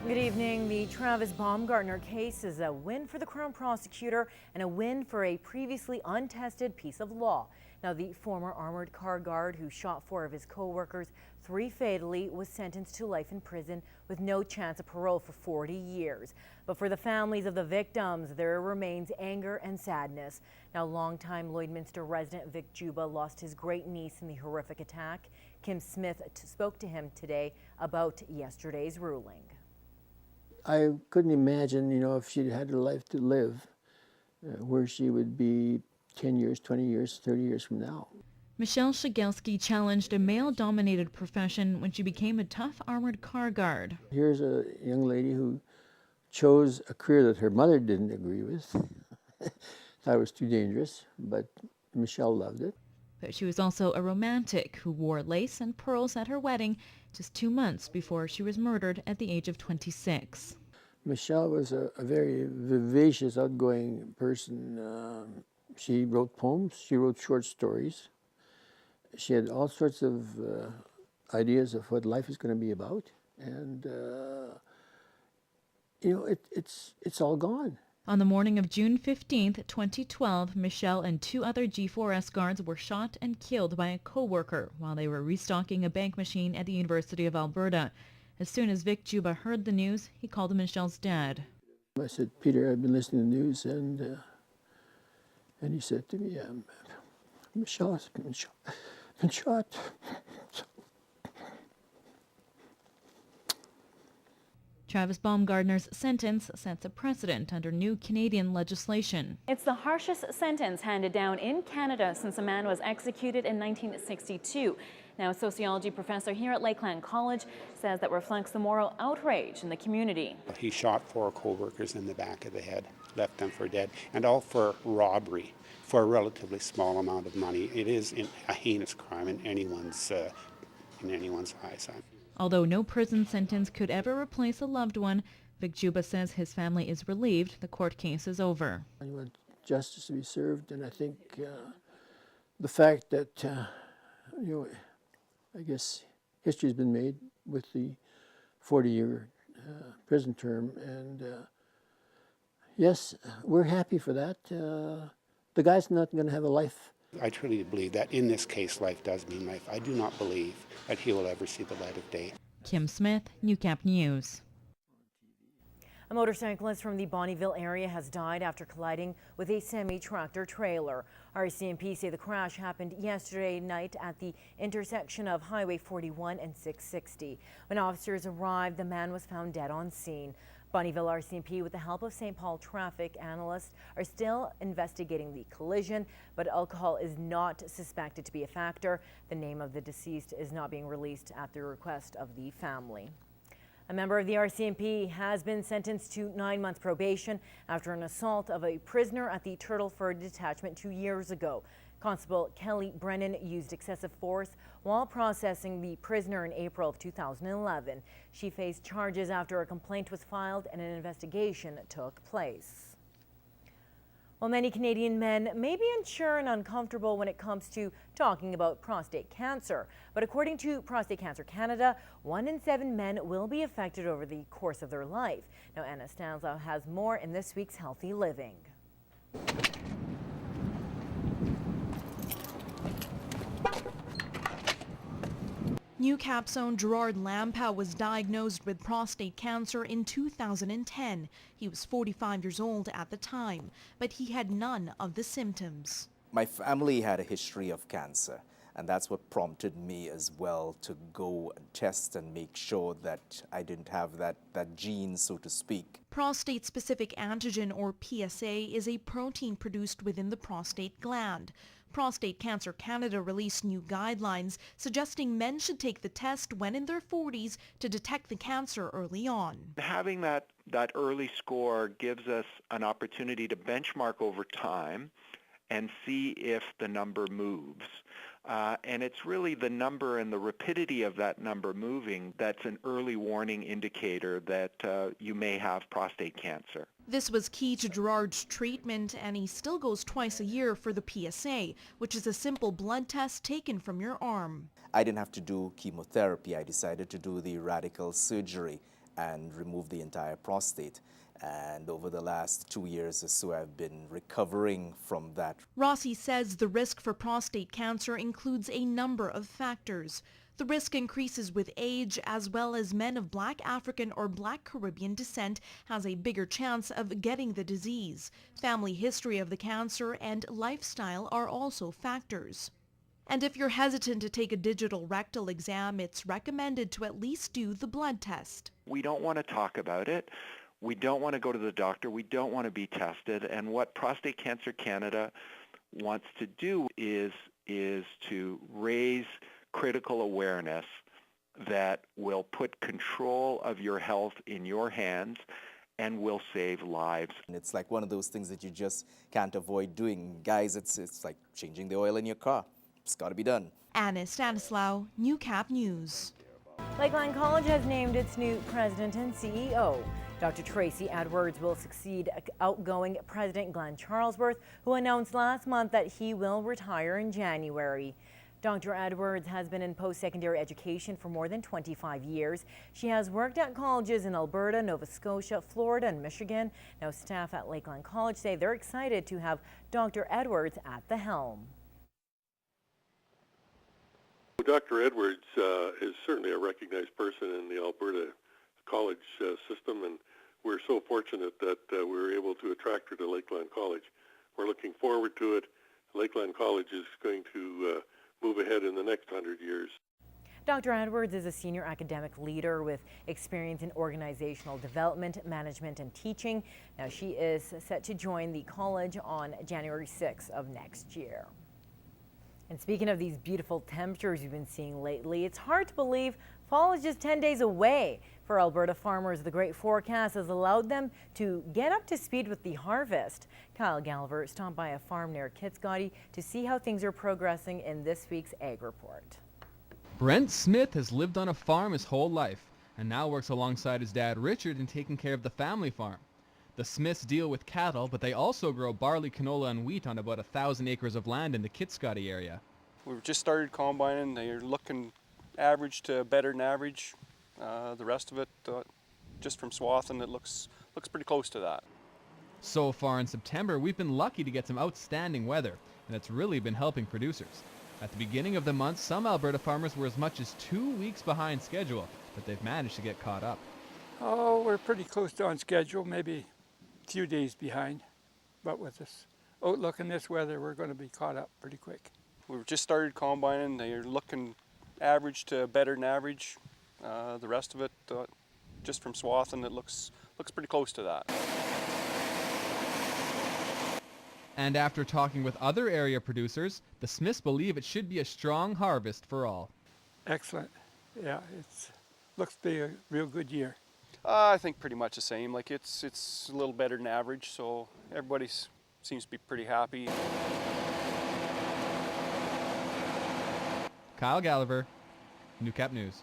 Good evening. The Travisbaumgardner case is a win for the Crown prosecutor and a win for a previously untested piece of law. Now, the former armored car guard who shot 4 of his co-workers, 3 fatally, was sentenced to life in prison with no chance of parole for 40 years. But for the families of the victims, there remains anger and sadness. Now, longtime Lloydminster resident Vic Juba lost his great niece in the horrific attack. Kim Smith spoke to him today about yesterday's ruling. I couldn't imagine, if she'd had a life to live, where she would be 10 years, 20 years, 30 years from now. Michelle Shigelski challenged a male-dominated profession when she became a tough armored car guard. Here's a young lady who chose a career that her mother didn't agree with. Thought it was too dangerous, but Michelle loved it. But she was also a romantic who wore lace and pearls at her wedding just 2 months before she was murdered at the age of 26. Michelle was a very vivacious, outgoing person. She wrote poems, she wrote short stories. She had all sorts of ideas of what life is going to be about. And, it's all gone. On the morning of June 15, 2012, Michelle and 2 other G4S guards were shot and killed by a co-worker while they were restocking a bank machine at the University of Alberta. As soon as Vic Juba heard the news, he called Michelle's dad. I said, Peter, I've been listening to the news, and he said to me, Michelle has been shot. Travisbaumgardner's sentence sets a precedent under new Canadian legislation. It's the harshest sentence handed down in Canada since a man was executed in 1962. Now, a sociology professor here at Lakeland College says that reflects the moral outrage in the community. He shot 4 co-workers in the back of the head, left them for dead, and all for robbery for a relatively small amount of money. It is a heinous crime in anyone's eyes. Although no prison sentence could ever replace a loved one, Vic Juba says his family is relieved the court case is over. I want justice to be served, and I think the fact that, I guess history's been made with the 40-year prison term, and yes, we're happy for that. The guy's not going to have a life. I truly believe that in this case, life does mean life. I do not believe that he will ever see the light of day. Kim Smith, Newcap News. A motorcyclist from the Bonnyville area has died after colliding with a semi-tractor trailer. RCMP say the crash happened yesterday night at the intersection of Highway 41 and 660. When officers arrived, the man was found dead on scene. Bonnyville RCMP, with the help of St. Paul traffic analysts, are still investigating the collision, but alcohol is not suspected to be a factor. The name of the deceased is not being released at the request of the family. A member of the RCMP has been sentenced to 9 months probation after an assault of a prisoner at the Turtleford detachment 2 years ago. Constable Kelly Brennan used excessive force while processing the prisoner in April of 2011. She faced charges after a complaint was filed and an investigation took place. Well, many Canadian men may be unsure and uncomfortable when it comes to talking about prostate cancer. But according to Prostate Cancer Canada, 1 in 7 men will be affected over the course of their life. Now, Anna Stanzlau has more in this week's Healthy Living. Newcap's own Gerard Lampa was diagnosed with prostate cancer in 2010. He was 45 years old at the time, but he had none of the symptoms. My family had a history of cancer, and that's what prompted me as well to go and test and make sure that I didn't have that gene, so to speak. Prostate-specific antigen, or PSA, is a protein produced within the prostate gland. Prostate Cancer Canada released new guidelines suggesting men should take the test when in their 40s to detect the cancer early on. Having that early score gives us an opportunity to benchmark over time and see if the number moves. And it's really the number and the rapidity of that number moving that's an early warning indicator that you may have prostate cancer. This was key to Gerard's treatment, and he still goes twice a year for the PSA, which is a simple blood test taken from your arm. I didn't have to do chemotherapy. I decided to do the radical surgery, and remove the entire prostate. And over the last 2 years or so, I've been recovering from that. Rossi says the risk for prostate cancer includes a number of factors. The risk increases with age, as well as men of Black African or Black Caribbean descent has a bigger chance of getting the disease. Family history of the cancer and lifestyle are also factors. And if you're hesitant to take a digital rectal exam, it's recommended to at least do the blood test. We don't want to talk about it. We don't want to go to the doctor. We don't want to be tested. And what Prostate Cancer Canada wants to do is to raise critical awareness that will put control of your health in your hands and will save lives. And it's like one of those things that you just can't avoid doing. Guys, it's like changing the oil in your car. It's got to be done. Anna Stanislaw, Newcap News. Lakeland College has named its new president and CEO. Dr. Tracy Edwards will succeed outgoing President Glenn Charlesworth, who announced last month that he will retire in January. Dr. Edwards has been in post-secondary education for more than 25 years. She has worked at colleges in Alberta, Nova Scotia, Florida, and Michigan. Now, staff at Lakeland College say they're excited to have Dr. Edwards at the helm. Dr. Edwards is certainly a recognized person in the Alberta college system, and we're so fortunate that we were able to attract her to Lakeland College. We're looking forward to it. Lakeland College is going to move ahead in the next 100 years. Dr. Edwards is a senior academic leader with experience in organizational development, management, and teaching. Now, she is set to join the college on January 6th of next year. And speaking of these beautiful temperatures we've been seeing lately, it's hard to believe fall is just 10 days away. For Alberta farmers, the great forecast has allowed them to get up to speed with the harvest. Kyle Gallagher stopped by a farm near Kitscoty to see how things are progressing in this week's Ag Report. Brent Smith has lived on a farm his whole life and now works alongside his dad Richard in taking care of the family farm. The Smiths deal with cattle, but they also grow barley, canola, and wheat on about 1,000 acres of land in the Kitscoty area. We've just started combining. They're looking average to better than average. The rest of it, just from swathing, it looks pretty close to that. So far in September, we've been lucky to get some outstanding weather, and it's really been helping producers. At the beginning of the month, some Alberta farmers were as much as 2 weeks behind schedule, but they've managed to get caught up. Oh, we're pretty close to on schedule, maybe a few days behind, but with this outlook and this weather, we're going to be caught up pretty quick. We've just started combining. They're looking average to better than average. The rest of it, just from swathing, it looks pretty close to that. And after talking with other area producers, the Smiths believe it should be a strong harvest for all. Excellent. Yeah, looks to be a real good year. I think pretty much the same. Like it's a little better than average, so everybody seems to be pretty happy. Kyle Gallagher, Newcap News.